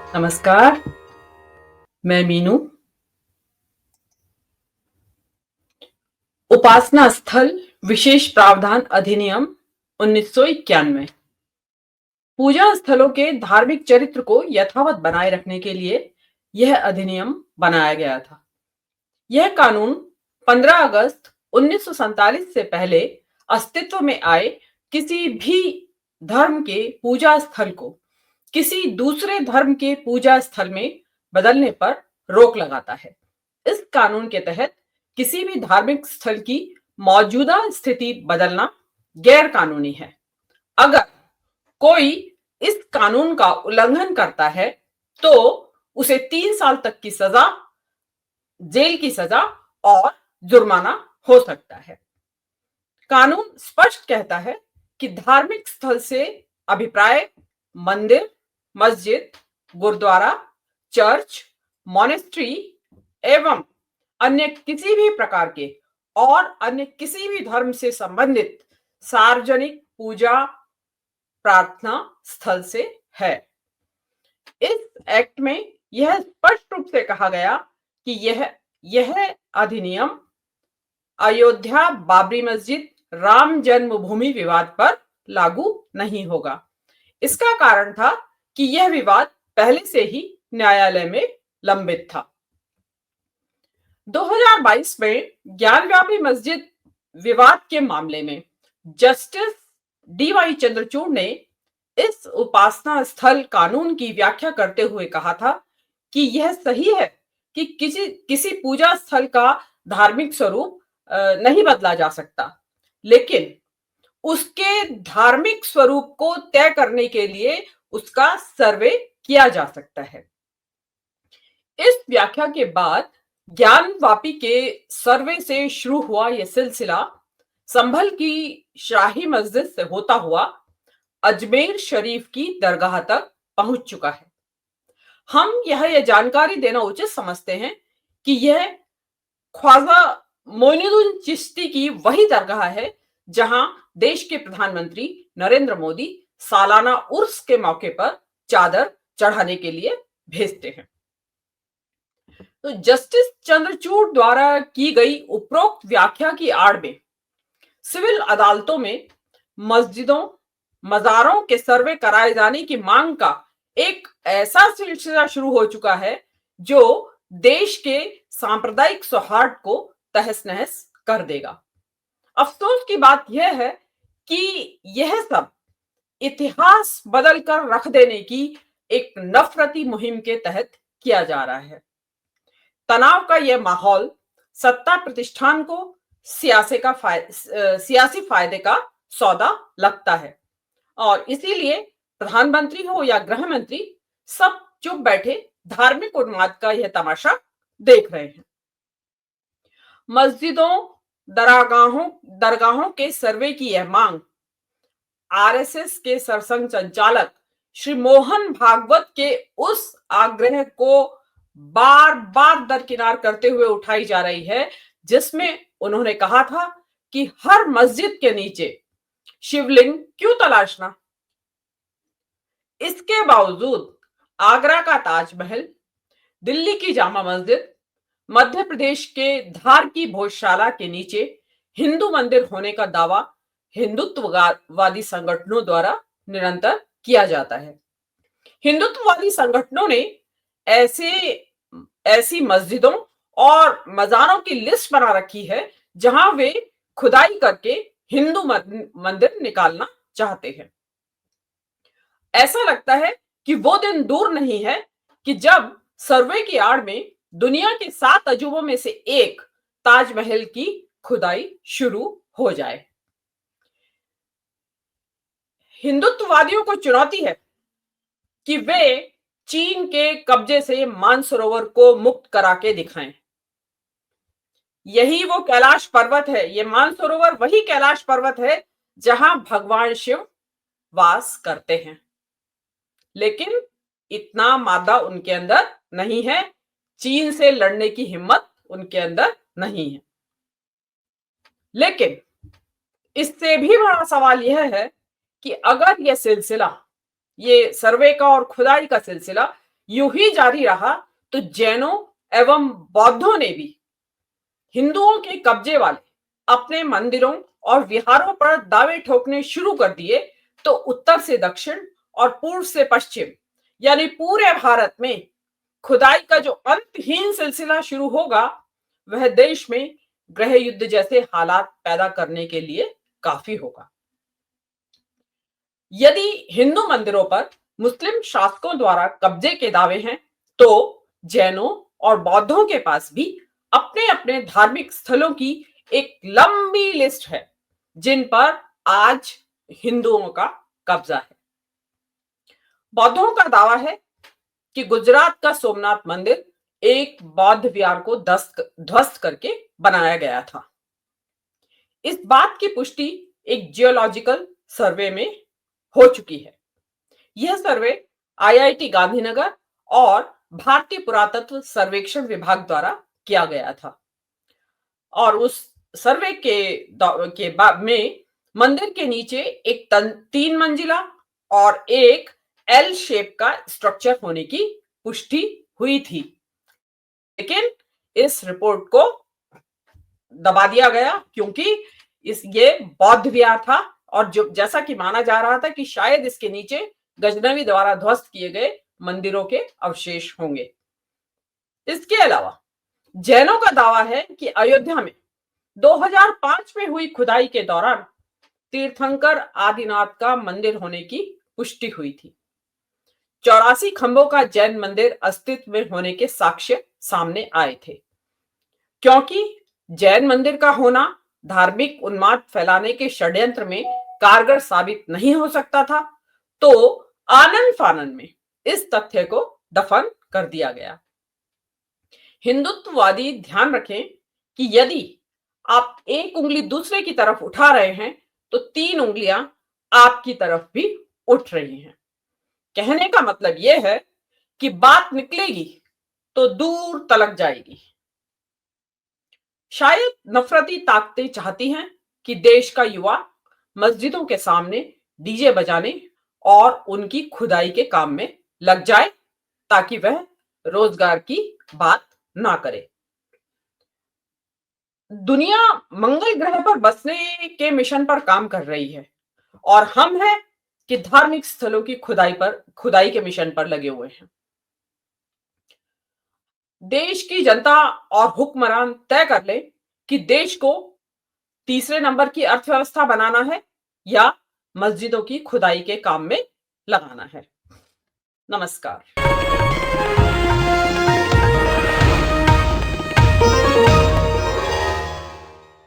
नमस्कार, मैं मीनू। उपासना स्थल विशेष प्रावधान अधिनियम 1991 पूजा स्थलों के धार्मिक चरित्र को यथावत बनाए रखने के लिए यह अधिनियम बनाया गया था। यह कानून 15 अगस्त 1947 से पहले अस्तित्व में आए किसी भी धर्म के पूजा स्थल को किसी दूसरे धर्म के पूजा स्थल में बदलने पर रोक लगाता है। इस कानून के तहत किसी भी धार्मिक स्थल की मौजूदा स्थिति बदलना गैर कानूनी है। अगर कोई इस कानून का उल्लंघन करता है तो उसे 3 साल तक की सजा, जेल की सजा और जुर्माना हो सकता है। कानून स्पष्ट कहता है कि धार्मिक स्थल से अभिप्राय मंदिर, मस्जिद, गुरुद्वारा, चर्च, मॉनेस्ट्री एवं अन्य किसी भी प्रकार के और अन्य किसी भी धर्म से संबंधित सार्वजनिक पूजा प्रार्थना स्थल से है। इस एक्ट में यह स्पष्ट रूप से कहा गया कि यह अधिनियम अयोध्या बाबरी मस्जिद राम जन्मभूमि विवाद पर लागू नहीं होगा। इसका कारण था कि यह विवाद पहले से ही न्यायालय में लंबित था। 2022 में ज्ञानव्यापी मस्जिद विवाद के मामले में जस्टिस डी.वाई. चंद्रचूड़ ने इस उपासना स्थल कानून की व्याख्या करते हुए कहा था कि यह सही है कि किसी पूजा स्थल का धार्मिक स्वरूप नहीं बदला जा सकता, लेकिन उसके धार्मिक स्वरूप को तय करने के लिए उसका सर्वे किया जा सकता है। इस व्याख्या के बाद ज्ञानवापी के सर्वे से शुरू हुआ यह सिलसिला संभल की शाही मस्जिद से होता हुआ अजमेर शरीफ की दरगाह तक पहुंच चुका है। हम यह जानकारी देना उचित समझते हैं कि यह ख्वाजा मोइनुद्दीन चिश्ती की वही दरगाह है जहां देश के प्रधानमंत्री नरेंद्र मोदी सालाना उर्स के मौके पर चादर चढ़ाने के लिए भेजते हैं। तो जस्टिस चंद्रचूड़ द्वारा की गई उपरोक्त व्याख्या की आड़ में सिविल अदालतों में मस्जिदों, मजारों के सर्वे कराए जाने की मांग का एक ऐसा सिलसिला शुरू हो चुका है जो देश के सांप्रदायिक सौहार्द को तहस नहस कर देगा। अफसोस की बात यह है कि यह सब इतिहास बदल कर रख देने की एक नफरती मुहिम के तहत किया जा रहा है। तनाव का यह माहौल सत्ता प्रतिष्ठान को सियासी फायदे का सौदा लगता है और इसीलिए प्रधानमंत्री हो या गृह मंत्री सब चुप बैठे धार्मिक उन्माद का यह तमाशा देख रहे हैं। मस्जिदों, दरगाहों के सर्वे की यह मांग आरएसएस के सरसंघ संचालक श्री मोहन भागवत के उस आग्रह को बार बार दरकिनार करते हुए उठाई जा रही है जिसमें उन्होंने कहा था कि हर मस्जिद के नीचे शिवलिंग क्यों तलाशना। इसके बावजूद आगरा का ताजमहल, दिल्ली की जामा मस्जिद, मध्य प्रदेश के धार की भोजशाला के नीचे हिंदू मंदिर होने का दावा हिंदुत्ववादी संगठनों द्वारा निरंतर किया जाता है। हिंदुत्ववादी संगठनों ने ऐसी मस्जिदों और मजारों की लिस्ट बना रखी है जहां वे खुदाई करके हिंदू मंदिर निकालना चाहते हैं। ऐसा लगता है कि वो दिन दूर नहीं है कि जब सर्वे की आड़ में दुनिया के 7 अजूबों में से एक ताजमहल की खुदाई शुरू हो जाए। हिंदुत्ववादियों को चुनौती है कि वे चीन के कब्जे से मानसरोवर को मुक्त करा के दिखाएं। यही वो कैलाश पर्वत है, ये मानसरोवर वही कैलाश पर्वत है जहां भगवान शिव वास करते हैं। लेकिन इतना मादा उनके अंदर नहीं है, चीन से लड़ने की हिम्मत उनके अंदर नहीं है। लेकिन इससे भी बड़ा सवाल यह है कि अगर यह सिलसिला, ये सर्वे का और खुदाई का सिलसिला यूं ही जारी रहा तो जैनों एवं बौद्धों ने भी हिंदुओं के कब्जे वाले अपने मंदिरों और विहारों पर दावे ठोकने शुरू कर दिए तो उत्तर से दक्षिण और पूर्व से पश्चिम यानी पूरे भारत में खुदाई का जो अंतहीन सिलसिला शुरू होगा वह देश में गृह युद्ध जैसे हालात पैदा करने के लिए काफी होगा। यदि हिंदू मंदिरों पर मुस्लिम शासकों द्वारा कब्जे के दावे हैं तो जैनों और बौद्धों के पास भी अपने अपने धार्मिक स्थलों की एक लंबी लिस्ट है जिन पर आज हिंदुओं का कब्जा है। बौद्धों का दावा है कि गुजरात का सोमनाथ मंदिर एक बौद्ध विहार को ध्वस्त करके बनाया गया था। इस बात की पुष्टि एक जियोलॉजिकल सर्वे में हो चुकी है। यह सर्वे आईआईटी गांधीनगर और भारतीय पुरातत्व सर्वेक्षण विभाग द्वारा किया गया था और उस सर्वे के बाद में मंदिर के नीचे एक 3 मंजिला और एक एल शेप का स्ट्रक्चर होने की पुष्टि हुई थी, लेकिन इस रिपोर्ट को दबा दिया गया क्योंकि ये बौद्ध विहार था और जो जैसा कि माना जा रहा था कि शायद इसके नीचे गजनवी द्वारा ध्वस्त किए गए मंदिरों के अवशेष होंगे। इसके अलावा जैनों का दावा है कि अयोध्या में 2005 में हुई खुदाई के दौरान तीर्थंकर आदिनाथ का मंदिर होने की पुष्टि हुई थी। 84 खंभों का जैन मंदिर अस्तित्व में होने के साक्ष्य सामने आए थे। क्योंकि जैन मंदिर का होना धार्मिक उन्माद फैलाने के षड्यंत्र में कारगर साबित नहीं हो सकता था तो आनन फानन में इस तथ्य को दफन कर दिया गया। हिंदुत्ववादी ध्यान रखें कि यदि आप एक उंगली दूसरे की तरफ उठा रहे हैं तो 3 उंगलियां आपकी तरफ भी उठ रही हैं। कहने का मतलब यह है कि बात निकलेगी तो दूर तलक जाएगी। शायद नफरती ताकतें चाहती हैं कि देश का युवा मस्जिदों के सामने डीजे बजाने और उनकी खुदाई के काम में लग जाए ताकि वह रोजगार की बात ना करे। दुनिया मंगल ग्रह पर बसने के मिशन पर काम कर रही है और हम हैं कि धार्मिक स्थलों की खुदाई के मिशन पर लगे हुए हैं। देश की जनता और हुक्मरान तय कर ले कि देश को तीसरे नंबर की अर्थव्यवस्था बनाना है या मस्जिदों की खुदाई के काम में लगाना है। नमस्कार।